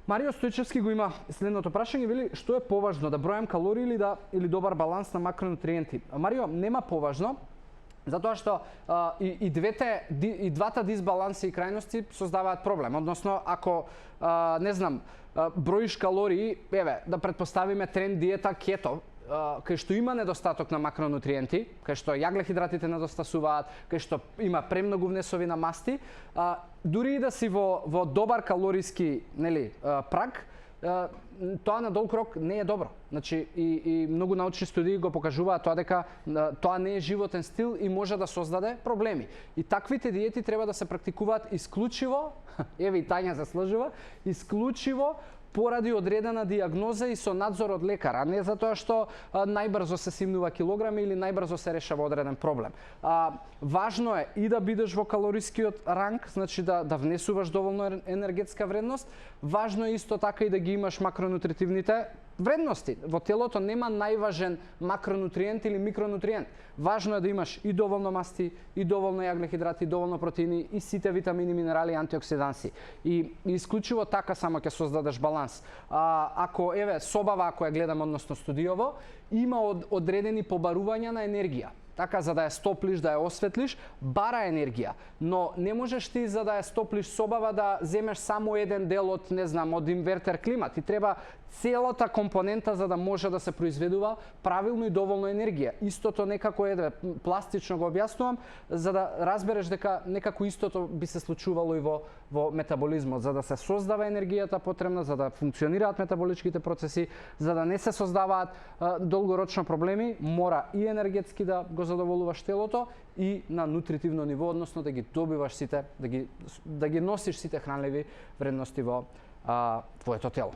Марио Стојчевски го има следното прашање, вели што е поважно, да бројам калории или добар баланс на макронутриенти. Марио, нема поважно, затоа што и двата дисбаланси и крајности создаваат проблем. Односно, ако не знам, броиш калории, еве, да предпоставиме тренд диета кето, кај што има недостаток на макронутриенти, кај што јаглехидратите недостасуваат, кај што има премногу внесови на масти, дури и да си во добар калориски, нели, праг, тоа на долг рок не е добро. Значи и многу научни студии го покажуваат тоа дека тоа не е животен стил и може да создаде проблеми. И таквите диети треба да се практикуваат исклучиво, еве и Тања се сложува, исклучиво поради одредена дијагноза и со надзор од лекар, а не затоа што најбрзо се симнува килограми или најбрзо се решава одреден проблем. Важно е и да бидеш во калорискиот ранг, значи да внесуваш доволно енергетска вредност. Важно е исто така и да ги имаш макронутритивните вредности. Во телото нема најважен макронутриент или микронутриент. Важно е да имаш и доволно масти, и доволно јаглехидрати, и доволно протеини, и сите витамини, минерали и антиоксиданси. И исклучиво така само ќе создадеш баланс. Ако еве собава, ако ја гледам, односно студиово, има одредени побарувања на енергија. Така, за да ја стоплиш, да ја осветлиш, бара енергија. Но не можеш ти, за да ја стоплиш собава, да земеш само еден дел од, не знам, од инвертер клима. Ти треба целата компонента за да може да се произведува правилно и доволно енергија. Истото некако пластично го објаснувам, за да разбереш дека некако истото би се случувало и во метаболизмот, за да се создава енергијата потребна, за да функционираат метаболичките процеси, за да не се создаваат долгорочно проблеми, мора и енергетски да го задоволуваш телото и на нутритивно ниво, односно да ги добиваш сите, да ги носиш сите хранливи вредности во твоето тело.